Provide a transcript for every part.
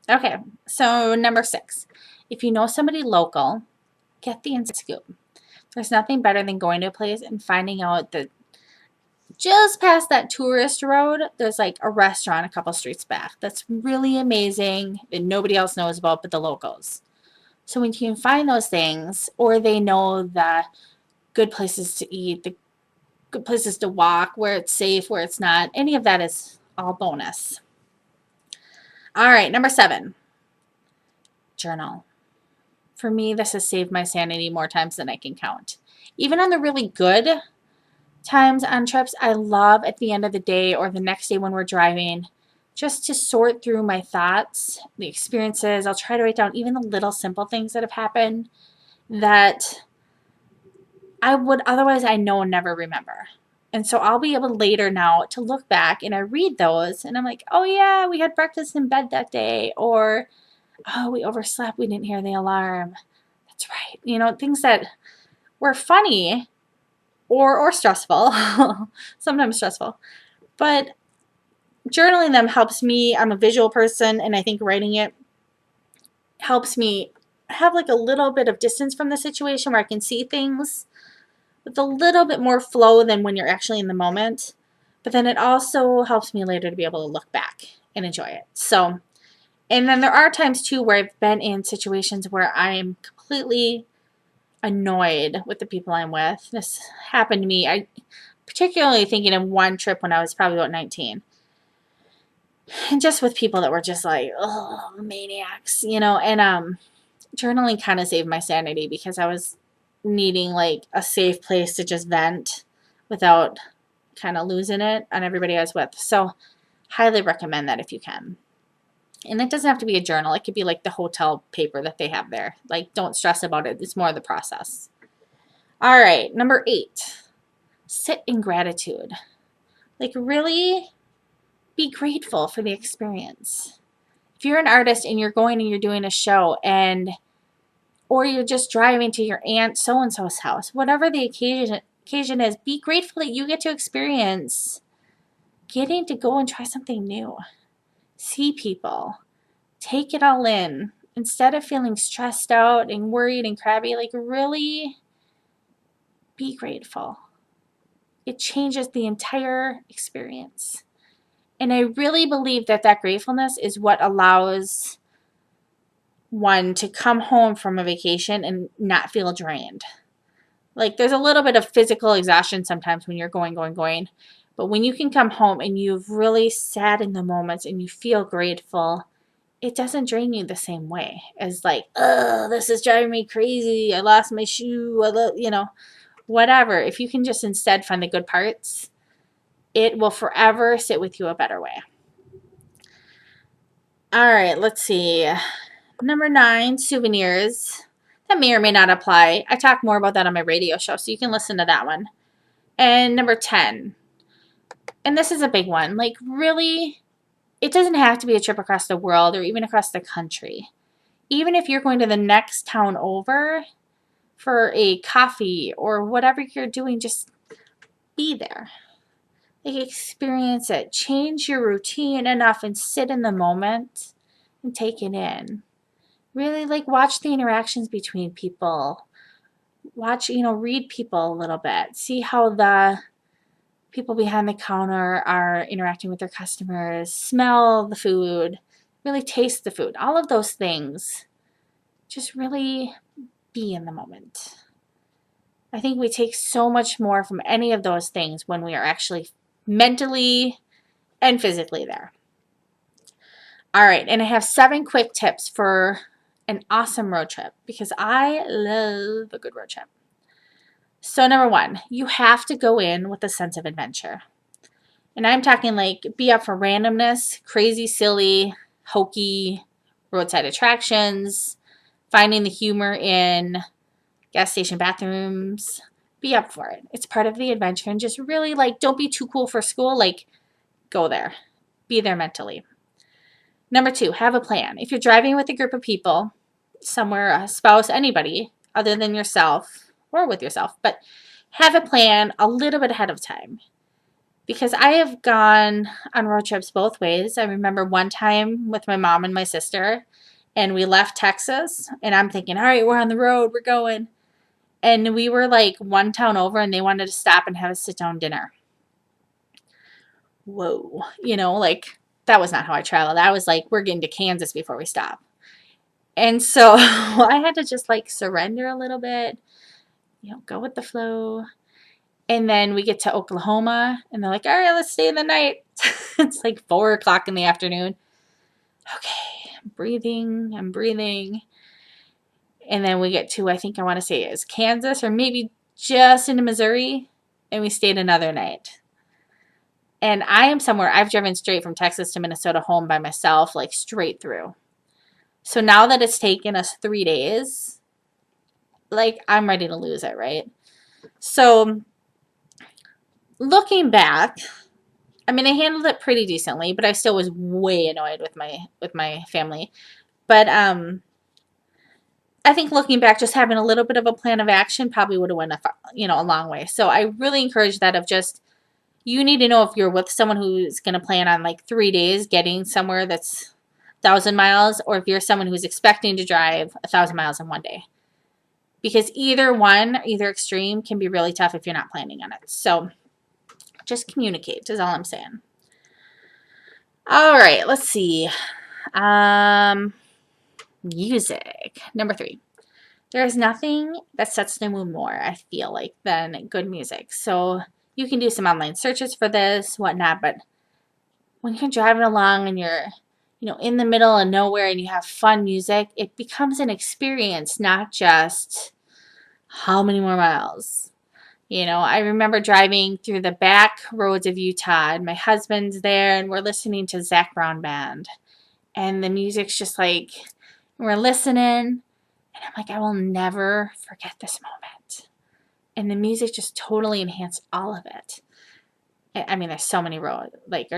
Okay, so number 6. If you know somebody local, get the inside scoop. There's nothing better than going to a place and finding out that just past that tourist road, there's like a restaurant a couple streets back that's really amazing that nobody else knows about but the locals. So when you can find those things, or they know the good places to eat, the good places to walk, where it's safe, where it's not, any of that is all bonus. All right, number 7, journal. For me, this has saved my sanity more times than I can count. Even on the really good times on trips, I love at the end of the day or the next day when we're driving just to sort through my thoughts, the experiences. I'll try to write down even the little simple things that have happened that I would otherwise I know never remember. And so I'll be able later now to look back and I read those and I'm like, oh yeah, we had breakfast in bed that day, or oh, we overslept, we didn't hear the alarm. That's right. Things that were funny or stressful, sometimes stressful. But journaling them helps me. I'm a visual person, and I think writing it helps me have like a little bit of distance from the situation where I can see things with a little bit more flow than when you're actually in the moment. But then it also helps me later to be able to look back and enjoy it. So, and then there are times too where I've been in situations where I'm completely annoyed with the people I'm with. This happened to me. I particularly thinking of one trip when I was probably about 19. And just with people that were just like, oh, maniacs, and journaling kind of saved my sanity because I was needing like a safe place to just vent without kind of losing it on everybody I was with. So, highly recommend that if you can. And it doesn't have to be a journal. It could be like the hotel paper that they have there. Like, don't stress about it. It's more the process. All right, number 8, sit in gratitude. Like, really be grateful for the experience. If you're an artist and you're going and you're doing a show or you're just driving to your aunt so and so's house, whatever the occasion is, be grateful that you get to experience getting to go and try something new. See people, take it all in instead of feeling stressed out and worried and crabby. Like, really be grateful. It changes the entire experience. And I really believe that gratefulness is what allows one to come home from a vacation and not feel drained. Like, there's a little bit of physical exhaustion sometimes when you're going. But when you can come home and you've really sat in the moments and you feel grateful, it doesn't drain you the same way as like, oh, this is driving me crazy. I lost my shoe. Whatever. If you can just instead find the good parts, it will forever sit with you a better way. All right, let's see. Number 9, souvenirs. That may or may not apply. I talk more about that on my radio show, so you can listen to that one. And number 10, and this is a big one, like, really, it doesn't have to be a trip across the world or even across the country. Even if you're going to the next town over for a coffee or whatever you're doing, just be there. Like, experience it. Change your routine enough and sit in the moment and take it in. Really, like, watch the interactions between people. Watch, read people a little bit. See how the people behind the counter are interacting with their customers. Smell the food. Really taste the food. All of those things. Just really be in the moment. I think we take so much more from any of those things when we are actually mentally and physically there. All right, and I have 7 quick tips for an awesome road trip because I love a good road trip. So number 1, you have to go in with a sense of adventure. And I'm talking like be up for randomness, crazy, silly, hokey roadside attractions, finding the humor in gas station bathrooms. Be up for it. It's part of the adventure, and just really, like, don't be too cool for school. Like, go there. Be there mentally. Number 2, have a plan. If you're driving with a group of people, somewhere, a spouse, anybody other than yourself or with yourself, but have a plan a little bit ahead of time. because I have gone on road trips both ways. I remember one time with my mom and my sister, and we left Texas, and I'm thinking, all right, we're on the road, we're going. And we were like one town over, and they wanted to stop and have a sit-down dinner. Whoa. You know, like, that was not how I traveled. I was like, we're getting to Kansas before we stop. And so I had to just like surrender a little bit, you know, go with the flow. And then we get to Oklahoma, and they're like, all right, let's stay the night. It's like 4 o'clock in the afternoon. Okay, I'm breathing. And then we get to, I think I want to say it's Kansas or maybe just into Missouri, and we stayed another night. And I am somewhere, I've driven straight from Texas to Minnesota home by myself, like straight through. So now that it's taken us 3 days, like I'm ready to lose it, right? So looking back, I mean, I handled it pretty decently, but I still was way annoyed with my family. But I think looking back, just having a little bit of a plan of action probably would have went a long way. So I really encourage that of just, you need to know if you're with someone who's going to plan on like 3 days getting somewhere that's 1,000 miles, or if you're someone who's expecting to drive 1,000 miles in one day. Because either extreme can be really tough if you're not planning on it. So just communicate is all I'm saying. All right, let's see. Music. Number 3. There is nothing that sets the mood more, I feel like, than good music. So you can do some online searches for this, whatnot, but when you're driving along and you're, in the middle of nowhere and you have fun music, it becomes an experience, not just how many more miles. I remember driving through the back roads of Utah, and my husband's there, and we're listening to Zac Brown Band. And the music's just like, we're listening, and I'm like, I will never forget this moment. And the music just totally enhanced all of it. I mean, there's so many or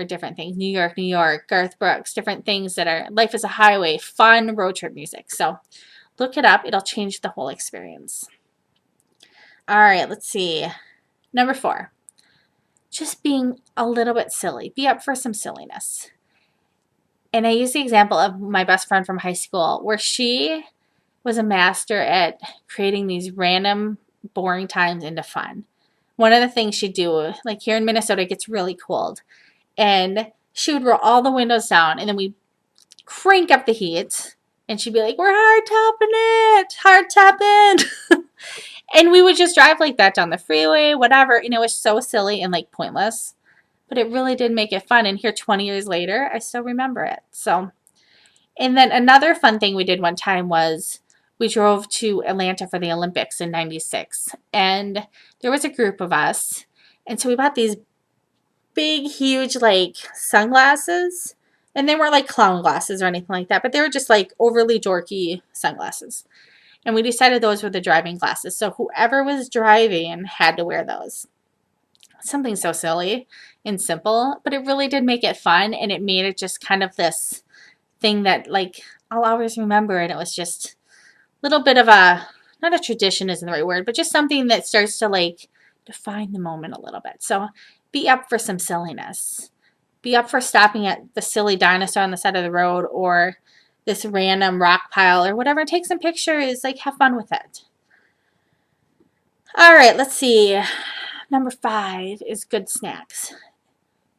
different things. New York, Garth Brooks, different things that are Life is a Highway, fun road trip music. So look it up. It'll change the whole experience. All right, let's see. Number 4, just being a little bit silly. Be up for some silliness. And I use the example of my best friend from high school, where she was a master at creating these random, boring times into fun. One of the things she'd do, like here in Minnesota, it gets really cold, and she would roll all the windows down, and then we'd crank up the heat, and she'd be like, we're hard topping. And we would just drive like that down the freeway, whatever, and it was so silly and like pointless, but it really did make it fun. And here 20 years later, I still remember it. So, and then another fun thing we did one time was we drove to Atlanta for the Olympics in '96, and there was a group of us, and so we bought these big, huge, like, sunglasses, and they weren't like clown glasses or anything like that, but they were just like overly dorky sunglasses. And we decided those were the driving glasses. So whoever was driving had to wear those. Something so silly and simple, but it really did make it fun, and it made it just kind of this thing that, like, I'll always remember. And it was just a little bit of not a tradition isn't the right word, but just something that starts to, like, define the moment a little bit. So be up for some silliness. Be up for stopping at the silly dinosaur on the side of the road, or this random rock pile, or whatever. Take some pictures, like, have fun with it. All right, let's see. Number 5 is good snacks.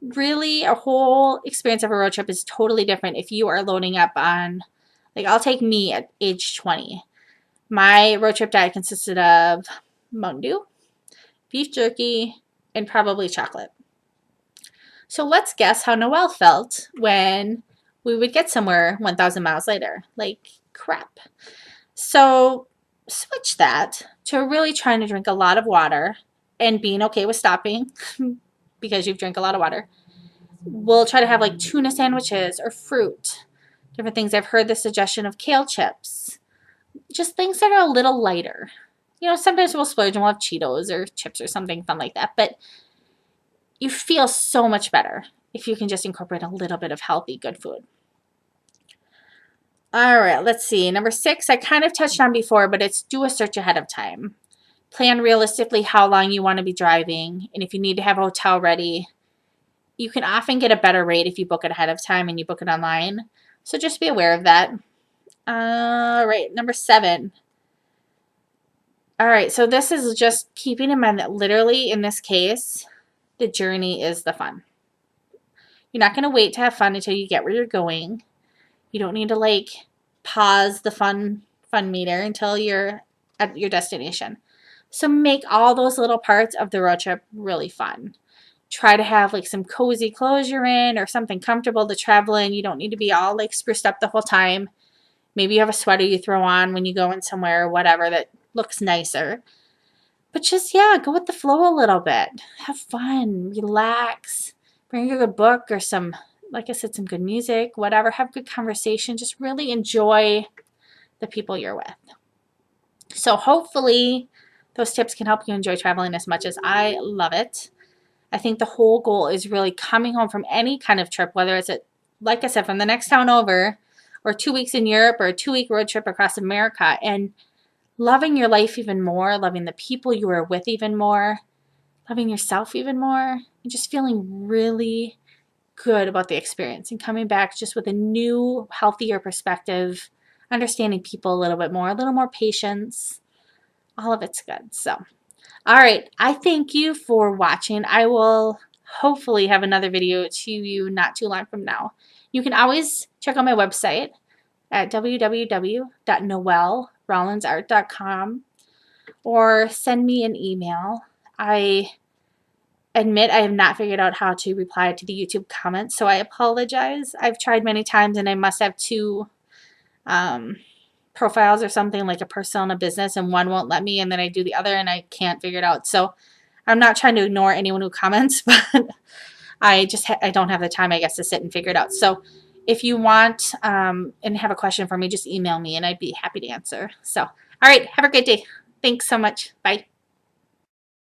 Really, a whole experience of a road trip is totally different if you are loading up on, like, I'll take me at age 20. My road trip diet consisted of Mountain Dew, beef jerky, and probably chocolate. So let's guess how Noelle felt when we would get somewhere 1,000 miles later. Like, crap. So switch that to really trying to drink a lot of water and being okay with stopping because you've drank a lot of water. We'll try to have like tuna sandwiches or fruit, different things. I've heard the suggestion of kale chips, just things that are a little lighter. Sometimes we'll splurge and we'll have Cheetos or chips or something fun like that, but you feel so much better if you can just incorporate a little bit of healthy, good food. All right, let's see. Number 6, I kind of touched on before, but it's do a search ahead of time. Plan realistically how long you want to be driving, and if you need to have a hotel ready, You can often get a better rate if you book it ahead of time and you book it online. So just be aware of that. All right, number 7. All right, so this is just keeping in mind that literally in this case, the journey is the fun. You're not going to wait to have fun until you get where you're going. You don't need to like pause the fun meter until you're at your destination. So make all those little parts of the road trip really fun. Try to have like some cozy clothes you're in or something comfortable to travel in. You don't need to be all like spruced up the whole time. Maybe you have a sweater you throw on when you go in somewhere or whatever that looks nicer. But just, yeah, go with the flow a little bit. Have fun. Relax. Bring a good book or some, like I said, some good music, whatever. Have good conversation. Just really enjoy the people you're with. So hopefully those tips can help you enjoy traveling as much as I love it. I think the whole goal is really coming home from any kind of trip, whether it's, like I said, from the next town over or 2 weeks in Europe or a 2-week road trip across America, and loving your life even more, loving the people you are with even more, loving yourself even more, and just feeling really good about the experience and coming back just with a new, healthier perspective, understanding people a little more patience. All of it's good. So, all right. I thank you for watching. I will hopefully have another video to you not too long from now. You can always check out my website at www.noellerollinsart.com or send me an email. I admit I have not figured out how to reply to the YouTube comments, so I apologize. I've tried many times and I must have 2 profiles or something, like a personal and a business, and one won't let me and then I do the other and I can't figure it out. So I'm not trying to ignore anyone who comments, but I don't have the time, I guess, to sit and figure it out. So if you want and have a question for me, just email me and I'd be happy to answer. So, all right, have a great day. Thanks so much. Bye.